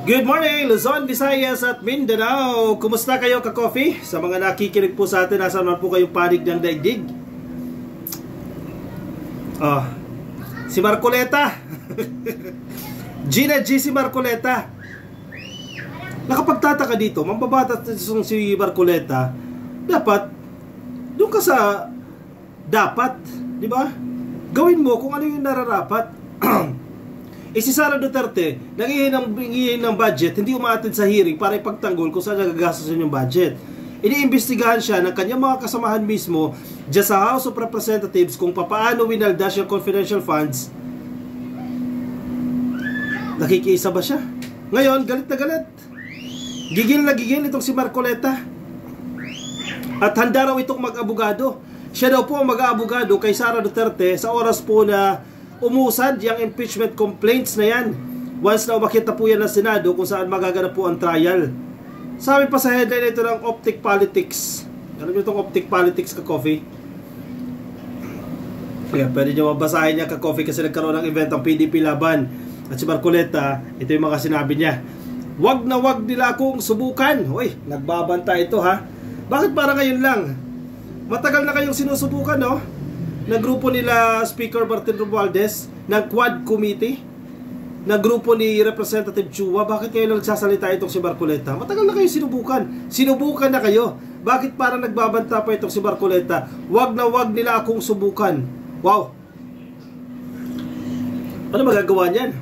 Good morning, Luzon, Visayas at Mindanao. Kumusta kayo ka-coffee? Sa mga nakikinig po sa atin, nasa naman po kayong panig ng daigdig? Si Marcoleta. Gina G si Marcoleta. Nakapagtataka dito, mambabatas si Marcoleta. Dapat, doon ka sa dapat, di ba? Gawin mo kung ano yung nararapat. Si Sara Duterte, nangihingi ng budget, hindi umaattend sa hearing para ipagtanggol kung saan nagagastusin yung budget. Iniimbestigahan siya ng kanyang mga kasamahan mismo dyan sa House of Representatives kung papaano winaldas yung confidential funds. Nakikiisa ba siya? Ngayon, galit na galit. Gigil na gigil itong si Marcoleta. At handa raw itong mag-abogado. Siya daw po ang mag-aabogado kay Sara Duterte sa oras po na umusad yung impeachment complaints na yan. Once na umakit na po yan ng Senado kung saan magaganap po ang trial. Sabi pa sa headline ito ng Optic Politics. Alam nyo itong Optic Politics ka-coffee? Kaya pwede nyo mabasahin niya ka-coffee kasi nagkaroon ng event ang PDP laban. At si Marcoleta, ito yung mga sinabi niya. Wag na wag nila akong subukan. Uy, nagbabanta ito ha. Bakit para ngayon lang? Matagal na kayong sinusubukan, no? Na grupo nila Speaker Martin Romualdez ng Quad Committee, na grupo ni Representative Chua. Bakit kayo nagsasalita itong si Marcoleta? Matagal na kayo sinubukan na kayo. Bakit parang nagbabanta pa itong si Marcoleta? Wag na wag nila akong subukan. Wow, ano magagawa niyan?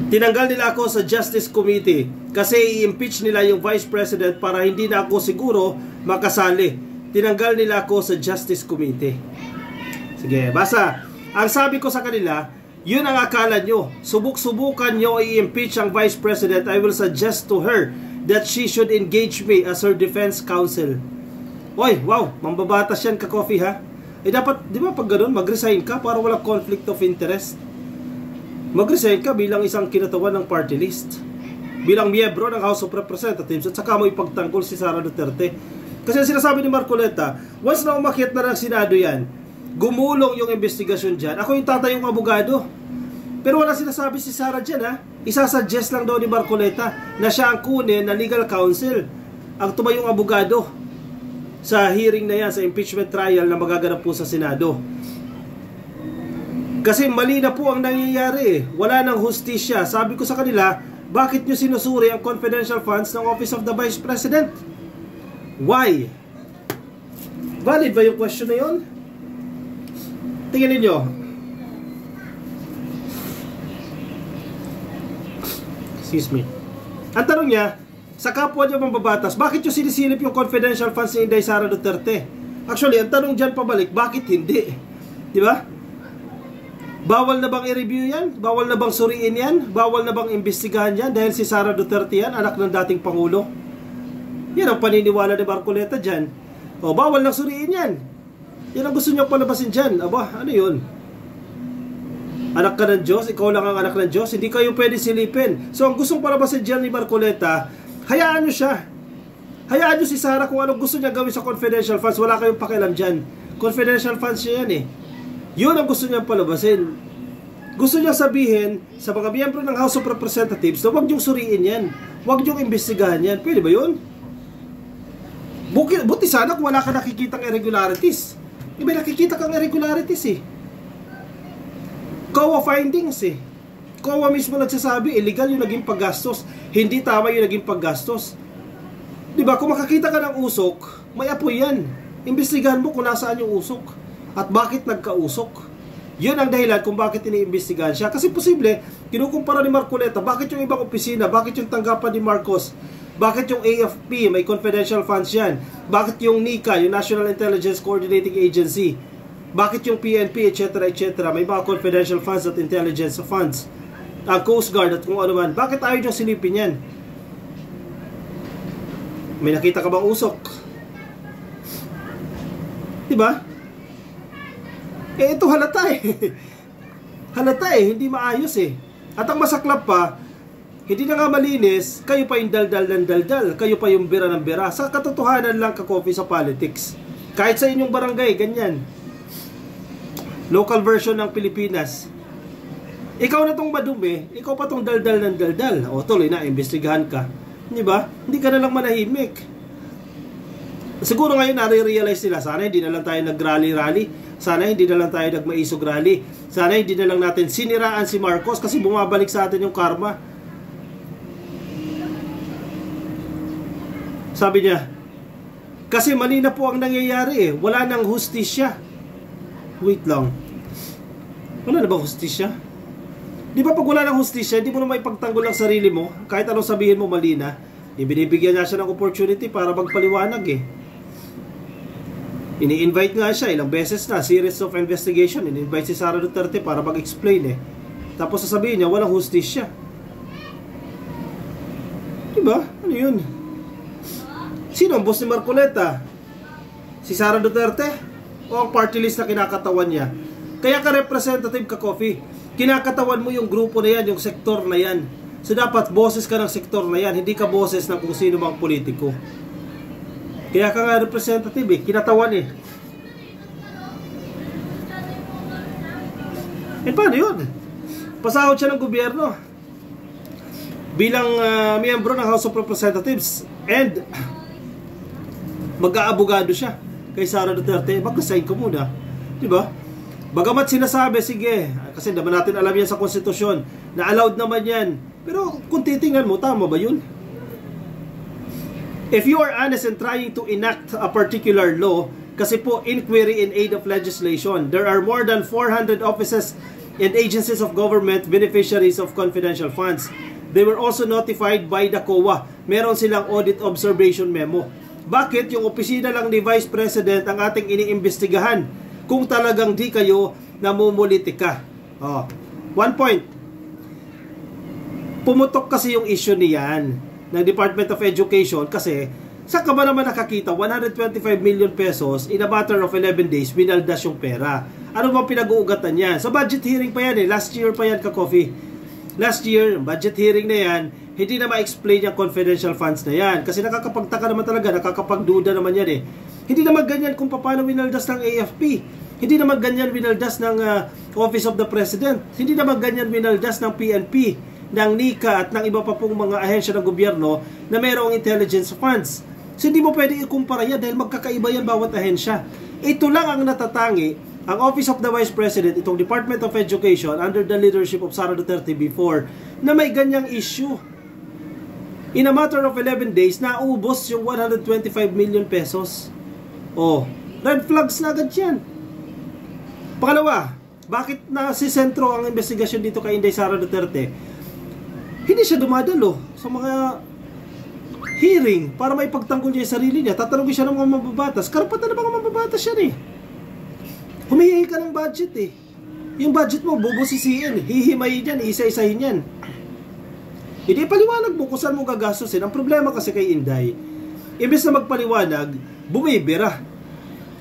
Tinanggal nila ako sa Justice Committee kasi i-impeach nila yung Vice President para hindi na ako siguro makasali. Tinanggal nila ako sa Justice Committee. Sige, basa. Ang sabi ko sa kanila, yun ang akala nyo. Subuk-subukan nyo i-impeach ang Vice President. I will suggest to her that she should engage me as her defense counsel. Oy, wow, mambabatas yan ka-coffee ha. Dapat, di ba pag ganun, mag-resign ka para walang conflict of interest. Mag-resign ka bilang isang kinatawan ng party list. Bilang miyembro ng House of Representatives at saka mo ipagtanggol si Sara Duterte. Kasi sinasabi ni Marcoleta, once na umakyat na ng Senado yan, gumulong yung investigasyon dyan, ako yung tatayong abogado. Pero wala sinasabi si Sara dyan ha. Isasuggest lang daw ni Marcoleta na siya ang kunin na legal counsel, ang tumayong abogado sa hearing na yan, sa impeachment trial na magaganap po sa Senado. Kasi mali na po ang nangyayari. Wala nang hustisya. Sabi ko sa kanila, bakit nyo sinusuri ang confidential funds ng Office of the Vice President? Why? Valid ba yung question na yun? Tingnan ninyo. Excuse me. Ang tanong niya, sa kapwa niya mambabatas, bakit yung sinisilip yung confidential funds ni Inday Sara Duterte? Actually, ang tanong dyan pabalik, bakit hindi? Di ba? Bawal na bang i-review yan? Bawal na bang suriin yan? Bawal na bang imbestigahan yan? Dahil si Sara Duterte yan, anak ng dating Pangulo. Yan ang paniniwala ni Marcoleta dyan. O, bawal lang suriin yan. Yan ang gusto nyo palabasin dyan. Aba, ano yun? Anak ka ng Diyos? Ikaw lang ang anak ng Diyos? Hindi kayo pwede silipin. So, ang gustong palabasin dyan ni Marcoleta, hayaan nyo siya. Hayaan nyo si Sara kung anong gusto niya gawin sa confidential funds. Wala kayong pakialam dyan. Confidential funds niya yan eh. Yun ang gusto niyang palabasin. Gusto niyang sabihin sa mga miyembro ng House of Representatives na huwag niyong suriin yan. Huwag niyong imbestigahan yan. Pwede ba yun? Buti sana kung wala ka nakikitang irregularities. May nakikita kang irregularities eh. COA findings eh. COA mismo nagsasabi, illegal yung naging paggastos. Hindi tama yung naging paggastos. Diba, kung makakita ka ng usok, may apoy yan. Imbestigahan mo kung nasaan yung usok. At bakit nagkausok? Yun ang dahilan kung bakit iniimbestigahan siya. Kasi posible, kinukumpara ni Marcoleta, bakit yung ibang opisina, bakit yung tanggapan ni Marcos, bakit yung AFP, may confidential funds yan, bakit yung NICA, yung National Intelligence Coordinating Agency, bakit yung PNP, etc., etc., may mga confidential funds at intelligence funds, ang Coast Guard at kung ano man, bakit ayaw nyo silipin yan? May nakita ka bang usok? Diba? Ito halata eh. Halata eh, hindi maayos eh. At ang masaklap pa, hindi na nga malinis, kayo pa yung daldal ng daldal, kayo pa yung bira ng bira. Sa katotohanan lang ka-coffee sa politics. Kahit sa inyong barangay, ganyan. Local version ng Pilipinas. Ikaw na tong madumi, ikaw pa tong daldal ng daldal. O tuloy na, imbestigahan ka. Di ba? Hindi ka na lang manahimik. Siguro ngayon nare-realize nila, sana hindi na lang tayo nag-rally-rally. Sana hindi na lang tayo nag-maisog rally. Sana hindi na lang natin siniraan si Marcos kasi bumabalik sa atin yung karma. Sabi niya, kasi mali na po ang nangyayari eh. Wala nang hustisya. Wait lang. Wala na ba hustisya? Di ba pag wala ng hustisya, hindi mo na maipagtanggol ang sarili mo, kahit anong sabihin mo mali na, ibinibigyan niya siya ng opportunity para magpaliwanag eh. Ini-invite nga siya, ilang beses na, series of investigation, ini-invite si Sara Duterte para mag-explain eh. Tapos sasabihin niya, walang hustisya. Di ba? Ano yun? Sino ang boss ni Marcoleta? Si Sara Duterte? O ang party list na kinakatawan niya? Kaya ka representative ka, Coffee. Kinakatawan mo yung grupo na yan, yung sektor na yan. So dapat boses ka ng sektor na yan, hindi ka boses ng kung sino mang politiko. Kaya ka nga representative eh, kinatawan eh. Eh paano yun? Pasahod siya ng gobyerno bilang miyembro ng House of Representatives and mag-aabogado siya kay Sara Duterte. Mag-resign ko muna, di ba? Bagamat sinasabi, sige, kasi naman natin alam yan sa konstitusyon, na allowed naman yan. Pero kung titingnan mo, tama ba yun? If you are honest in trying to enact a particular law, kasi po, inquiry in aid of legislation, there are more than 400 offices and agencies of government beneficiaries of confidential funds. They were also notified by the COA. Meron silang audit observation memo. Bakit yung opisina lang ni Vice President ang ating iniimbestigahan? Kung talagang di kayo namumulitika. Oh, one point. Pumutok kasi yung issue niyan ng Department of Education kasi saan ka ba naman nakakita 125 million pesos in a matter of 11 days winaldas yung pera. Ano bang pinag-uugatan niyan? Sa budget hearing pa yan eh. Last year pa yan ka, Coffee. Last year, budget hearing na yan, hindi na ma-explain yung confidential funds na yan. Kasi nakakapagtaka naman talaga, nakakapagduda naman yan eh. Hindi naman ganyan kung paano winaldas ng AFP. Hindi naman ganyan winaldas ng Office of the President. Hindi naman ganyan winaldas ng PNP, ng NICA at ng iba pa pong mga ahensya ng gobyerno na mayroong intelligence funds. So hindi mo pwede ikumpara yan dahil magkakaiba yan bawat ahensya. Ito lang ang natatangi, ang Office of the Vice President, itong Department of Education under the leadership of Sara Duterte before, na may ganyang issue. In a matter of 11 days, naubos yung 125 million pesos. Oh, red flags na agad yan. Pangalawa, bakit nasisentro ang investigasyon dito kay Inday Sara Duterte? Hindi siya dumadalo sa mga hearing para may pagtanggol niya yung sarili niya. Tatanungin siya ng mga mababatas. Karapatan na mga mababatas yan eh. Humihingi ka ng budget eh. Yung budget mo, bubusisiin. Hihimayin yan, isa-isahin yan. Hindi paliwanag mo kung saan mo gagastusin. Ang problema kasi kay Inday, imbes na magpaliwanag, bumibira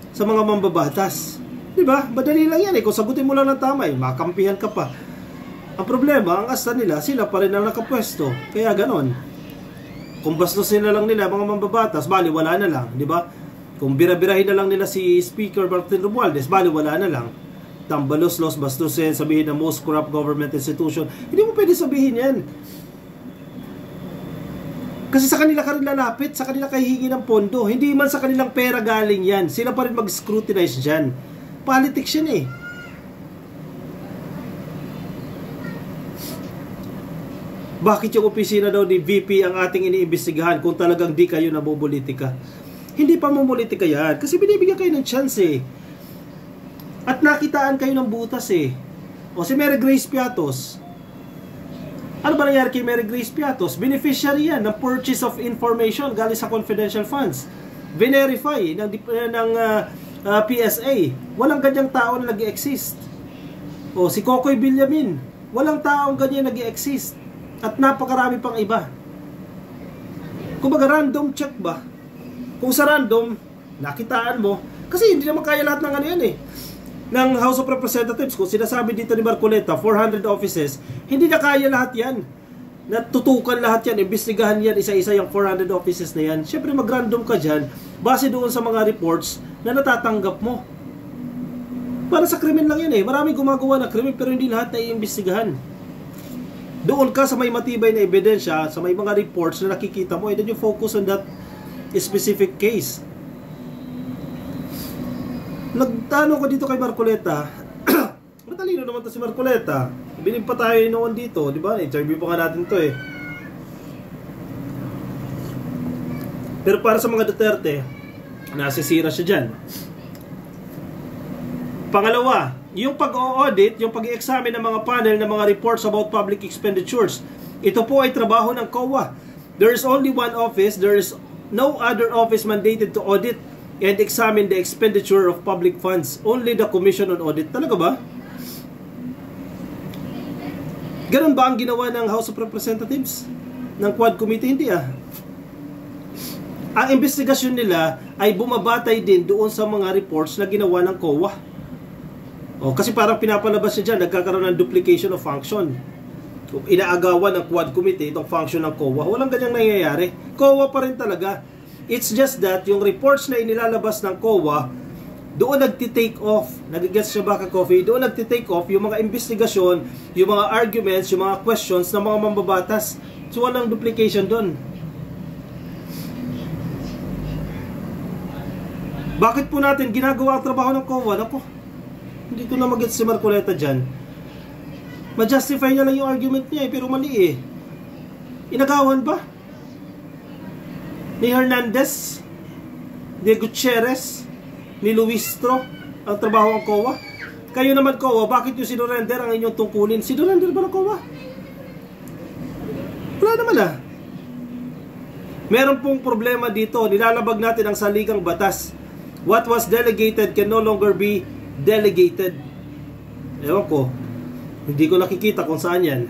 sa mga mambabatas. Diba? Madali lang yan eh. Kung sagutin mo lang ng tama eh, makampihan ka pa. Ang problema, ang asta nila, sila pa rin ang nakapwesto. Kaya ganon. Kung bastusin na lang nila mga mambabatas, bali wala na lang. Diba? Kung bira-birahin na lang nila si Speaker Martin Romualdez, bali wala na lang. Tambalos-los, bastusin, sabihin na most corrupt government institution. Hindi mo pwede sabihin yan. Kasi sa kanila ka rin lalapit, sa kanila kahihingi ng pondo. Hindi man sa kanilang pera galing yan. Sila pa rin mag-scrutinize dyan. Politics yan eh. Bakit yung opisina daw ni VP ang ating iniimbestigahan kung talagang di kayo nabubulitika? Hindi pa mamulitika yan. Kasi binibigyan kayo ng chance eh. At nakitaan kayo ng butas eh. O si Mary Grace Piatos. Ano ba nangyari kay Mary Grace Piatos? Beneficiary yan ng purchase of information galing sa confidential funds. Verify ng PSA. Walang ganyang tao na nag-exist. O si Kokoy Villamin. Walang taong ganyan nag-exist. At napakarami pang iba. Kumbaga random check ba? Kung sa random, nakitaan mo. Kasi hindi naman kaya lahat ng ano yan eh. Ng House of Representatives, kung sinasabi dito ni Marcoleta, 400 offices, hindi na kaya lahat yan. Natutukan lahat yan, imbestigahan yan, isa-isa yung 400 offices na yan. Siyempre mag-random ka dyan, base doon sa mga reports na natatanggap mo. Para sa krimen lang yan eh. Maraming gumagawa ng krimen pero hindi lahat na iimbestigahan. Doon ka sa may matibay na ebidensya, sa may mga reports na nakikita mo, and then you focus on that specific case. Nagtanong ko dito kay Marcoleta. Matalino naman to si Marcoleta. Binig pa tayo noon dito, di ba? Interview pa nga natin to eh. Pero para sa mga Duterte, nasisira siya dyan. Pangalawa, yung pag-audit, yung pag-i-examine ng mga panel ng mga reports about public expenditures. Ito po ay trabaho ng COA. There is only one office, there is no other office mandated to audit and examine the expenditure of public funds. Only the Commission on Audit. Talaga ba? Ganun ba ang ginawa ng House of Representatives? Ng Quad Committee? Hindi ah. Ang investigasyon nila ay bumabatay din doon sa mga reports na ginawa ng COA. O, kasi parang pinapalabas siya dyan, nagkakaroon ng duplication of function. Inaagawan ng Quad Committee itong function ng COA. Walang ganyang nangyayari. COA pa rin talaga. It's just that yung reports na inilalabas ng COA, doon nagtitake off, nagigets siya baka coffee, doon nagtitake off yung mga investigasyon, yung mga arguments, yung mga questions ng mga mambabatas. So walang duplication doon. Bakit po natin ginagawa ang trabaho ng COA? Naku, hindi ko na mag-gets si Marcoleta dyan. Ma-justify niya lang yung argument niya pero mali eh. Inagawan ba? Ni Hernandez, ni Gutierrez, ni Luistro ang trabaho ng COA? Kayo naman COA, bakit yung sinurrender ang inyong tungkulin? Sinurrender ba ng COA? Wala naman ah. Meron pong problema dito. Nilalabag natin ang saligang batas. What was delegated can no longer be delegated. Ewan ko, hindi ko nakikita kung saan yan.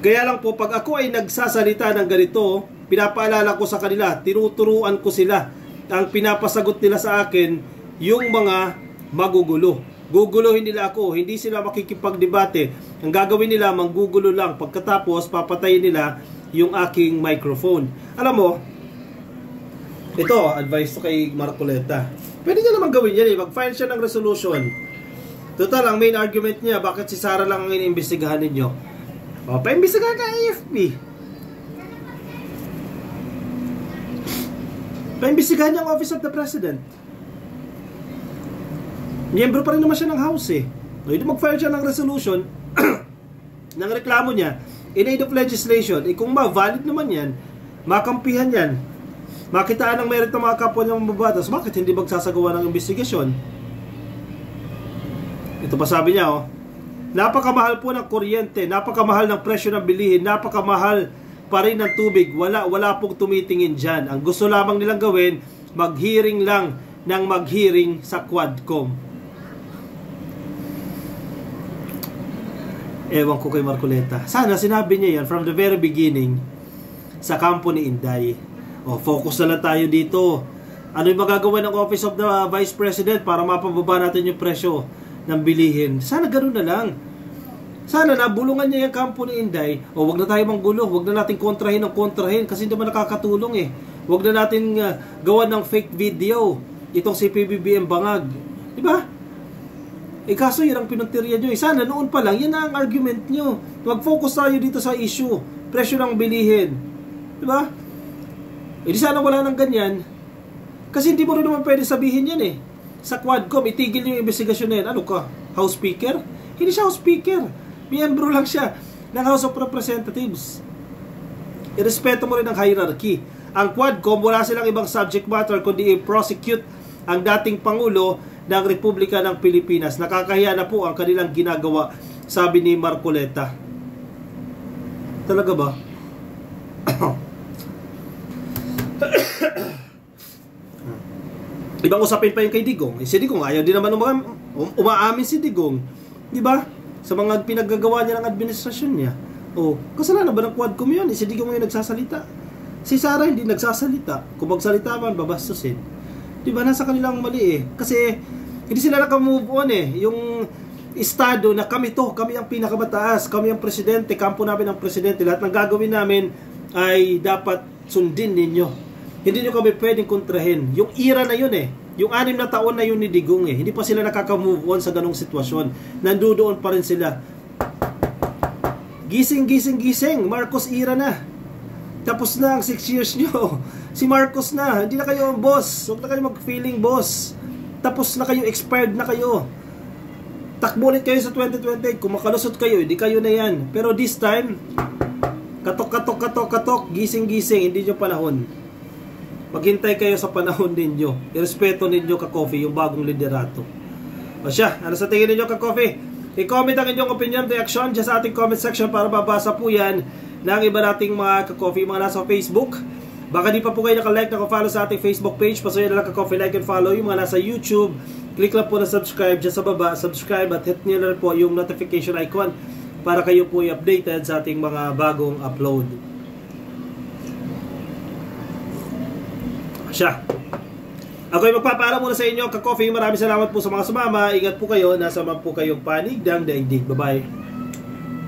Kaya lang po, pag ako ay nagsasalita ng ganito, pinapaalala ko sa kanila, tinuturuan ko sila. Ang pinapasagot nila sa akin, yung mga magugulo. Guguluhin nila ako, hindi sila makikipagdebate. Ang gagawin nila, manggugulo lang. Pagkatapos, papatayin nila yung aking microphone. Alam mo, ito, advice to kay Marcoleta. Pwede niya naman gawin yan eh. Mag-file siya ng resolution. Total, ang main argument niya, bakit si Sara lang ang iniimbestigahan ninyo? O, pa-imbestigahan ka AFP. Pa-imbestigahan niya ang Office of the President. Miyembro pa rin naman siya ng House eh. O, hindi mag-file siya ng resolution ng reklamo niya in aid of legislation. Eh kung valid naman yan, makampihan yan, makitaan ng merit ng mga kapwa niyang mababatas, bakit hindi magsasagawa ng investigasyon? Ito pa sabi niya oh, napakamahal po ng kuryente, napakamahal ng presyo ng bilihin, napakamahal pa rin ng tubig, wala pong tumitingin dyan. Ang gusto lamang nilang gawin, mag-hearing lang ng mag-hearing sa Quadcom. Ewan ko kay Marcoleta. Sana sinabi niya yan from the very beginning sa kampo ni Inday. O, focus na lang tayo dito. Ano yung magagawa ng Office of the Vice President para mapababa natin yung presyo ng bilihin? Sana ganoon na lang. Sana nabulungan niya yung kampo ni Inday. O, wag na tayo manggulo. Wag na natin kontrahin ng kontrahin kasi hindi naman nakakatulong eh. Wag na natin gawa ng fake video. Itong si PBBM Bangag. Diba? Eh kaso yun ang pinuntirya nyo. Sana noon pa lang, yan na ang argument nyo. Mag-focus tayo dito sa issue. Presyo ng bilihin. Diba? Eh di sana wala nang ganyan. Kasi hindi mo rin naman pwede sabihin yan eh. Sa Quadcom, itigil yung investigasyon na yan. Ano ka? House Speaker? Hindi siya House Speaker. Miyembro lang siya ng House of Representatives. Irespeto mo rin ang hierarchy. Ang Quadcom, wala silang ibang subject matter kundi i-prosecute ang dating Pangulo ng Republika ng Pilipinas. Nakakahiya na po ang kanilang ginagawa, sabi ni Marcoleta. Talaga ba? Ibang usapin pa yung kay Digong. Si Digong, ayaw din naman umaamin si Digong. Di ba? Sa mga pinaggagawa niya ng administrasyon niya. O, kasalanan ba ng Quadcom yun? Si Digong yung nagsasalita. Si Sara hindi nagsasalita. Kung magsalita man, babastusin. Di ba? Nasa kanilang mali eh. Kasi, hindi sila naka-move on eh. Yung estado na kami ang pinakamataas, kami ang presidente, kampo namin ang presidente, lahat ng gagawin namin ay dapat sundin ninyo. Hindi nyo kami pwedeng kontrahin. Yung era na yun eh. Yung 6 na taon na yun ni Digong hindi pa sila nakaka-move on sa ganong sitwasyon. Nandoon pa rin sila. Gising, Marcos era na. Tapos na ang 6 years nyo. Si Marcos na, hindi na kayo ang boss. Huwag na kayo mag-feeling boss. Tapos na kayo, expired na kayo. Takbo ulit kayo sa 2020. Kung makalusot kayo, hindi kayo na yan. Pero this time, katok, gising, hindi nyo panahon. Maghintay kayo sa panahon ninyo. Irespeto ninyo ka-coffee, yung bagong liderato. O siya, ano sa tingin ninyo ka-coffee? I-comment ang inyong opinion, reaction dyan sa ating comment section para mabasa po yan ng iba nating mga ka-coffee, mga nasa Facebook. Baka di pa po kayo naka-like, naka-follow sa ating Facebook page. Pasuyo na lang ka-coffee, like and follow. Yung mga nasa YouTube, click lang po na subscribe dyan sa baba. Subscribe at hit nyo na po yung notification icon para kayo po i-updated sa ating mga bagong upload. Siya. Ako ay magpapaalam muna sa inyo, ka-coffee. Maraming salamat po sa mga sumama. Ingat po kayo. Nasa man po kayong panig ng daigdig. Bye-bye.